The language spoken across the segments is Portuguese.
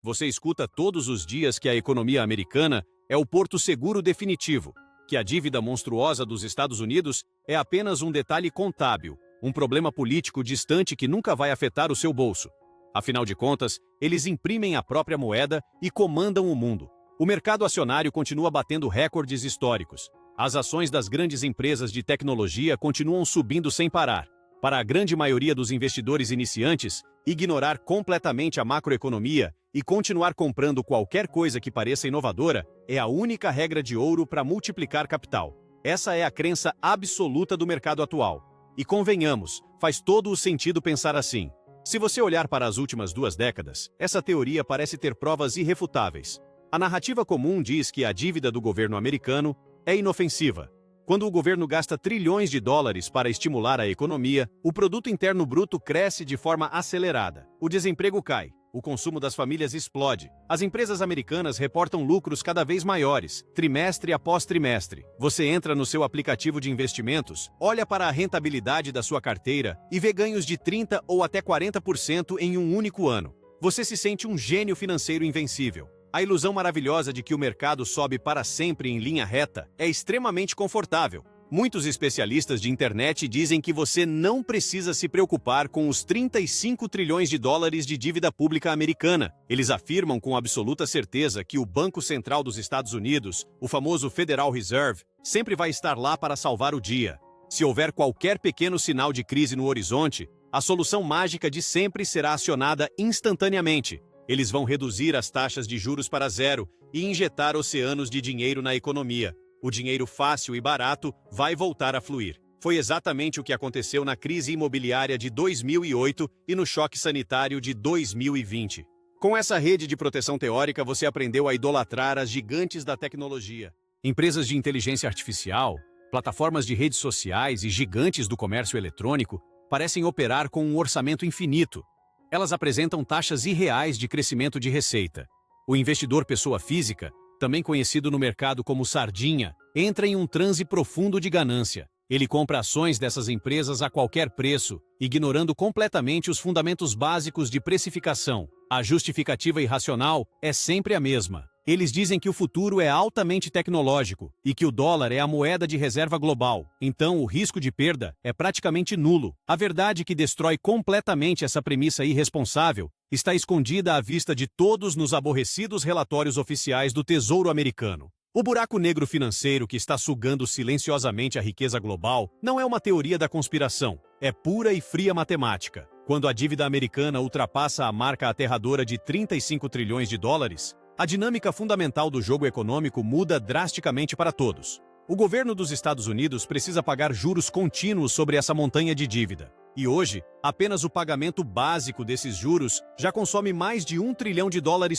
Você escuta todos os dias que a economia americana é o porto seguro definitivo, que a dívida monstruosa dos Estados Unidos é apenas um detalhe contábil, um problema político distante que nunca vai afetar o seu bolso. Afinal de contas, eles imprimem a própria moeda e comandam o mundo. O mercado acionário continua batendo recordes históricos. As ações das grandes empresas de tecnologia continuam subindo sem parar. Para a grande maioria dos investidores iniciantes, ignorar completamente a macroeconomia e continuar comprando qualquer coisa que pareça inovadora é a única regra de ouro para multiplicar capital. Essa é a crença absoluta do mercado atual. E convenhamos, faz todo o sentido pensar assim. Se você olhar para as últimas 2 décadas, essa teoria parece ter provas irrefutáveis. A narrativa comum diz que a dívida do governo americano é inofensiva. Quando o governo gasta trilhões de dólares para estimular a economia, o produto interno bruto cresce de forma acelerada. O desemprego cai, o consumo das famílias explode. As empresas americanas reportam lucros cada vez maiores, trimestre após trimestre. Você entra no seu aplicativo de investimentos, olha para a rentabilidade da sua carteira e vê ganhos de 30% ou até 40% em um único ano. Você se sente um gênio financeiro invencível. A ilusão maravilhosa de que o mercado sobe para sempre em linha reta é extremamente confortável. Muitos especialistas de internet dizem que você não precisa se preocupar com os 35 trilhões de dólares de dívida pública americana. Eles afirmam com absoluta certeza que o Banco Central dos Estados Unidos, o famoso Federal Reserve, sempre vai estar lá para salvar o dia. Se houver qualquer pequeno sinal de crise no horizonte, a solução mágica de sempre será acionada instantaneamente. Eles vão reduzir as taxas de juros para zero e injetar oceanos de dinheiro na economia. O dinheiro fácil e barato vai voltar a fluir. Foi exatamente o que aconteceu na crise imobiliária de 2008 e no choque sanitário de 2020. Com essa rede de proteção teórica, você aprendeu a idolatrar as gigantes da tecnologia. Empresas de inteligência artificial, plataformas de redes sociais e gigantes do comércio eletrônico parecem operar com um orçamento infinito. Elas apresentam taxas irreais de crescimento de receita. O investidor pessoa física, também conhecido no mercado como sardinha, entra em um transe profundo de ganância. Ele compra ações dessas empresas a qualquer preço, ignorando completamente os fundamentos básicos de precificação. A justificativa irracional é sempre a mesma. Eles dizem que o futuro é altamente tecnológico e que o dólar é a moeda de reserva global, então o risco de perda é praticamente nulo. A verdade que destrói completamente essa premissa irresponsável está escondida à vista de todos nos aborrecidos relatórios oficiais do Tesouro Americano. O buraco negro financeiro que está sugando silenciosamente a riqueza global não é uma teoria da conspiração, é pura e fria matemática. Quando a dívida americana ultrapassa a marca aterradora de 35 trilhões de dólares, a dinâmica fundamental do jogo econômico muda drasticamente para todos. O governo dos Estados Unidos precisa pagar juros contínuos sobre essa montanha de dívida. E hoje, apenas o pagamento básico desses juros já consome mais de $1 trilhão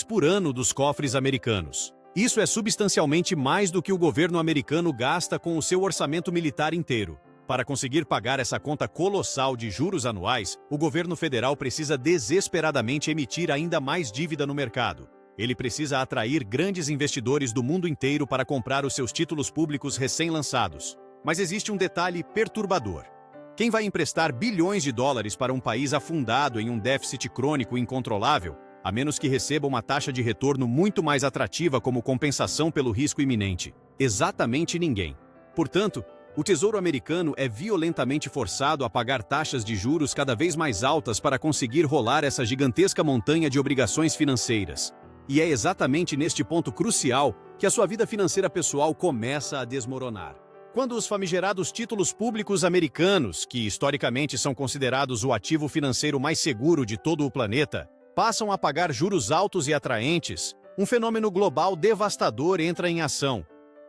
por ano dos cofres americanos. Isso é substancialmente mais do que o governo americano gasta com o seu orçamento militar inteiro. Para conseguir pagar essa conta colossal de juros anuais, o governo federal precisa desesperadamente emitir ainda mais dívida no mercado. Ele precisa atrair grandes investidores do mundo inteiro para comprar os seus títulos públicos recém-lançados. Mas existe um detalhe perturbador. Quem vai emprestar bilhões de dólares para um país afundado em um déficit crônico incontrolável, a menos que receba uma taxa de retorno muito mais atrativa como compensação pelo risco iminente? Exatamente ninguém. Portanto, o Tesouro Americano é violentamente forçado a pagar taxas de juros cada vez mais altas para conseguir rolar essa gigantesca montanha de obrigações financeiras. E é exatamente neste ponto crucial que a sua vida financeira pessoal começa a desmoronar. Quando os famigerados títulos públicos americanos, que historicamente são considerados o ativo financeiro mais seguro de todo o planeta, passam a pagar juros altos e atraentes, um fenômeno global devastador entra em ação.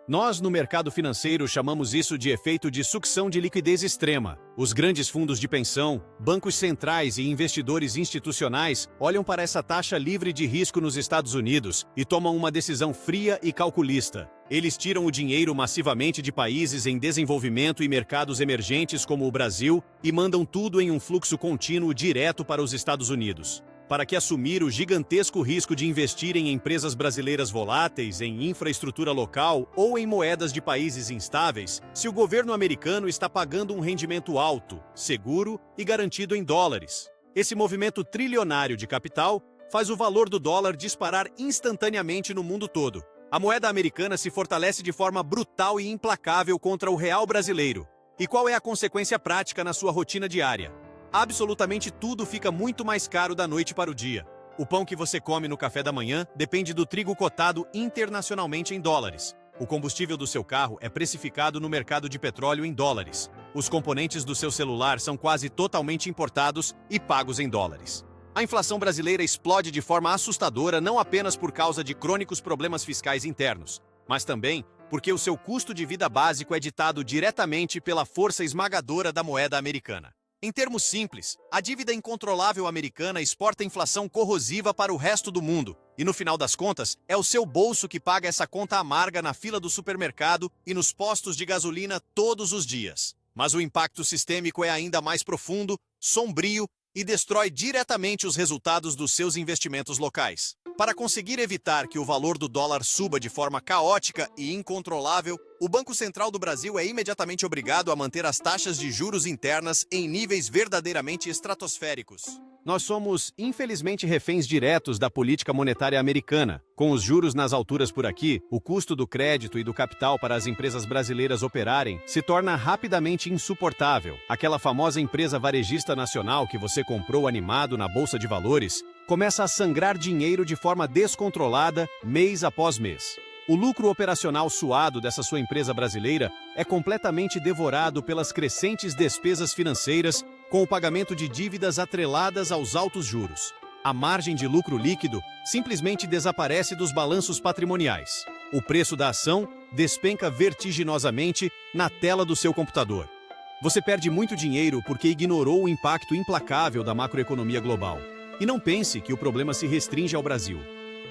Nós, no mercado financeiro, chamamos isso de efeito de sucção de liquidez extrema. Os grandes fundos de pensão, bancos centrais e investidores institucionais olham para essa taxa livre de risco nos Estados Unidos e tomam uma decisão fria e calculista. Eles tiram o dinheiro massivamente de países em desenvolvimento e mercados emergentes como o Brasil e mandam tudo em um fluxo contínuo direto para os Estados Unidos. Para que assumir o gigantesco risco de investir em empresas brasileiras voláteis, em infraestrutura local ou em moedas de países instáveis, se o governo americano está pagando um rendimento alto, seguro e garantido em dólares? Esse movimento trilionário de capital faz o valor do dólar disparar instantaneamente no mundo todo. A moeda americana se fortalece de forma brutal e implacável contra o real brasileiro. E qual é a consequência prática na sua rotina diária? Absolutamente tudo fica muito mais caro da noite para o dia. O pão que você come no café da manhã depende do trigo cotado internacionalmente em dólares. O combustível do seu carro é precificado no mercado de petróleo em dólares. Os componentes do seu celular são quase totalmente importados e pagos em dólares. A inflação brasileira explode de forma assustadora não apenas por causa de crônicos problemas fiscais internos, mas também porque o seu custo de vida básico é ditado diretamente pela força esmagadora da moeda americana. Em termos simples, a dívida incontrolável americana exporta inflação corrosiva para o resto do mundo, e no final das contas, é o seu bolso que paga essa conta amarga na fila do supermercado e nos postos de gasolina todos os dias. Mas o impacto sistêmico é ainda mais profundo, sombrio e destrói diretamente os resultados dos seus investimentos locais. Para conseguir evitar que o valor do dólar suba de forma caótica e incontrolável, o Banco Central do Brasil é imediatamente obrigado a manter as taxas de juros internas em níveis verdadeiramente estratosféricos. Nós somos, infelizmente, reféns diretos da política monetária americana. Com os juros nas alturas por aqui, o custo do crédito e do capital para as empresas brasileiras operarem se torna rapidamente insuportável. Aquela famosa empresa varejista nacional que você comprou animado na Bolsa de Valores começa a sangrar dinheiro de forma descontrolada mês após mês. O lucro operacional suado dessa sua empresa brasileira é completamente devorado pelas crescentes despesas financeiras com o pagamento de dívidas atreladas aos altos juros. A margem de lucro líquido simplesmente desaparece dos balanços patrimoniais. O preço da ação despenca vertiginosamente na tela do seu computador. Você perde muito dinheiro porque ignorou o impacto implacável da macroeconomia global. E não pense que o problema se restringe ao Brasil.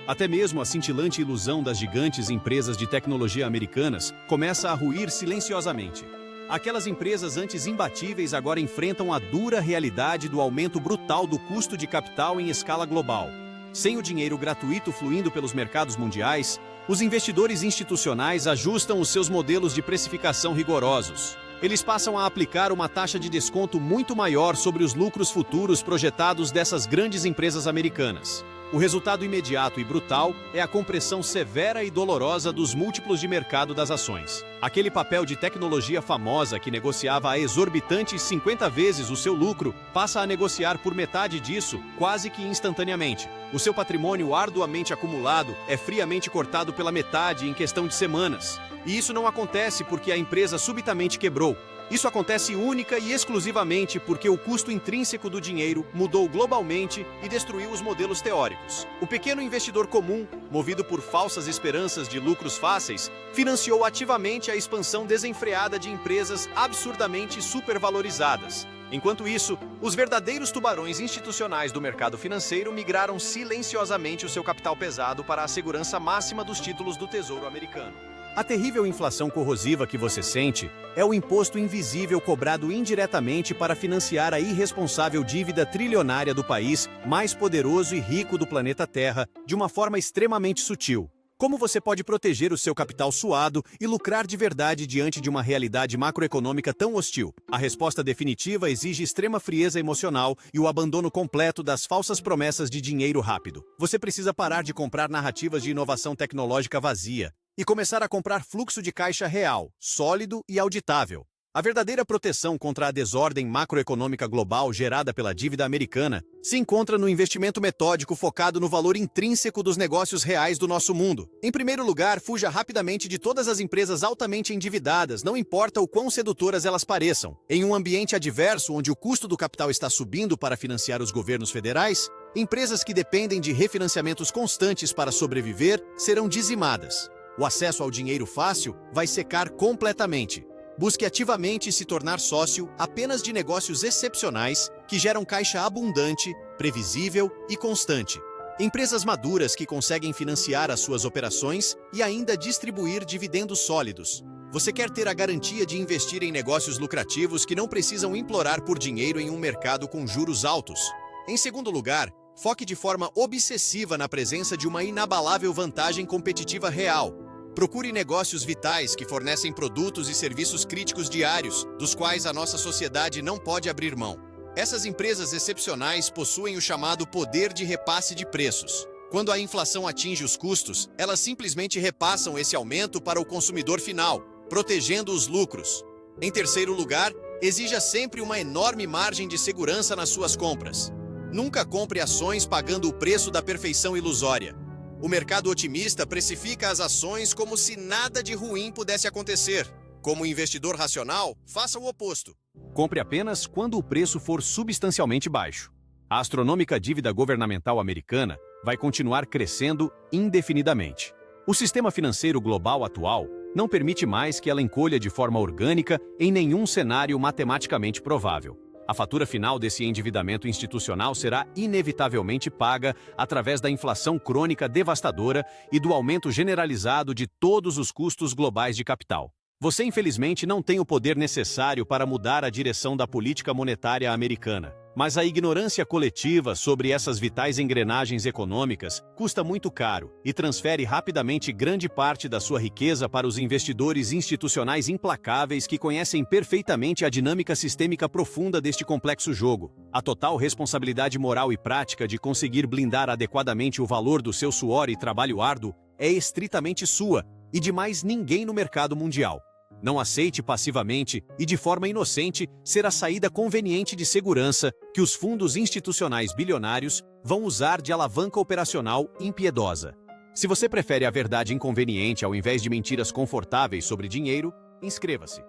Até mesmo a cintilante ilusão das gigantes empresas de tecnologia americanas começa a ruir silenciosamente. Aquelas empresas antes imbatíveis agora enfrentam a dura realidade do aumento brutal do custo de capital em escala global. Sem o dinheiro gratuito fluindo pelos mercados mundiais, os investidores institucionais ajustam os seus modelos de precificação rigorosos. Eles passam a aplicar uma taxa de desconto muito maior sobre os lucros futuros projetados dessas grandes empresas americanas. O resultado imediato e brutal é a compressão severa e dolorosa dos múltiplos de mercado das ações. Aquele papel de tecnologia famosa que negociava a exorbitantes 50 vezes o seu lucro passa a negociar por metade disso quase que instantaneamente. O seu patrimônio arduamente acumulado é friamente cortado pela metade em questão de semanas. E isso não acontece porque a empresa subitamente quebrou. Isso acontece única e exclusivamente porque o custo intrínseco do dinheiro mudou globalmente e destruiu os modelos teóricos. O pequeno investidor comum, movido por falsas esperanças de lucros fáceis, financiou ativamente a expansão desenfreada de empresas absurdamente supervalorizadas. Enquanto isso, os verdadeiros tubarões institucionais do mercado financeiro migraram silenciosamente o seu capital pesado para a segurança máxima dos títulos do Tesouro americano. A terrível inflação corrosiva que você sente é o imposto invisível cobrado indiretamente para financiar a irresponsável dívida trilionária do país mais poderoso e rico do planeta Terra de uma forma extremamente sutil. Como você pode proteger o seu capital suado e lucrar de verdade diante de uma realidade macroeconômica tão hostil? A resposta definitiva exige extrema frieza emocional e o abandono completo das falsas promessas de dinheiro rápido. Você precisa parar de comprar narrativas de inovação tecnológica vazia e começar a comprar fluxo de caixa real, sólido e auditável. A verdadeira proteção contra a desordem macroeconômica global gerada pela dívida americana se encontra no investimento metódico focado no valor intrínseco dos negócios reais do nosso mundo. Em primeiro lugar, fuja rapidamente de todas as empresas altamente endividadas, não importa o quão sedutoras elas pareçam. Em um ambiente adverso onde o custo do capital está subindo para financiar os governos federais, empresas que dependem de refinanciamentos constantes para sobreviver serão dizimadas. O acesso ao dinheiro fácil vai secar completamente. Busque ativamente se tornar sócio apenas de negócios excepcionais que geram caixa abundante, previsível e constante. Empresas maduras que conseguem financiar as suas operações e ainda distribuir dividendos sólidos. Você quer ter a garantia de investir em negócios lucrativos que não precisam implorar por dinheiro em um mercado com juros altos. Em segundo lugar, foque de forma obsessiva na presença de uma inabalável vantagem competitiva real. Procure negócios vitais que fornecem produtos e serviços críticos diários, dos quais a nossa sociedade não pode abrir mão. Essas empresas excepcionais possuem o chamado poder de repasse de preços. Quando a inflação atinge os custos, elas simplesmente repassam esse aumento para o consumidor final, protegendo os lucros. Em terceiro lugar, exija sempre uma enorme margem de segurança nas suas compras. Nunca compre ações pagando o preço da perfeição ilusória. O mercado otimista precifica as ações como se nada de ruim pudesse acontecer. Como investidor racional, faça o oposto. Compre apenas quando o preço for substancialmente baixo. A astronômica dívida governamental americana vai continuar crescendo indefinidamente. O sistema financeiro global atual não permite mais que ela encolha de forma orgânica em nenhum cenário matematicamente provável. A fatura final desse endividamento institucional será inevitavelmente paga através da inflação crônica devastadora e do aumento generalizado de todos os custos globais de capital. Você, infelizmente, não tem o poder necessário para mudar a direção da política monetária americana. Mas a ignorância coletiva sobre essas vitais engrenagens econômicas custa muito caro e transfere rapidamente grande parte da sua riqueza para os investidores institucionais implacáveis que conhecem perfeitamente a dinâmica sistêmica profunda deste complexo jogo. A total responsabilidade moral e prática de conseguir blindar adequadamente o valor do seu suor e trabalho árduo é estritamente sua e de mais ninguém no mercado mundial. Não aceite passivamente e de forma inocente ser a saída conveniente de segurança que os fundos institucionais bilionários vão usar de alavanca operacional impiedosa. Se você prefere a verdade inconveniente ao invés de mentiras confortáveis sobre dinheiro, inscreva-se.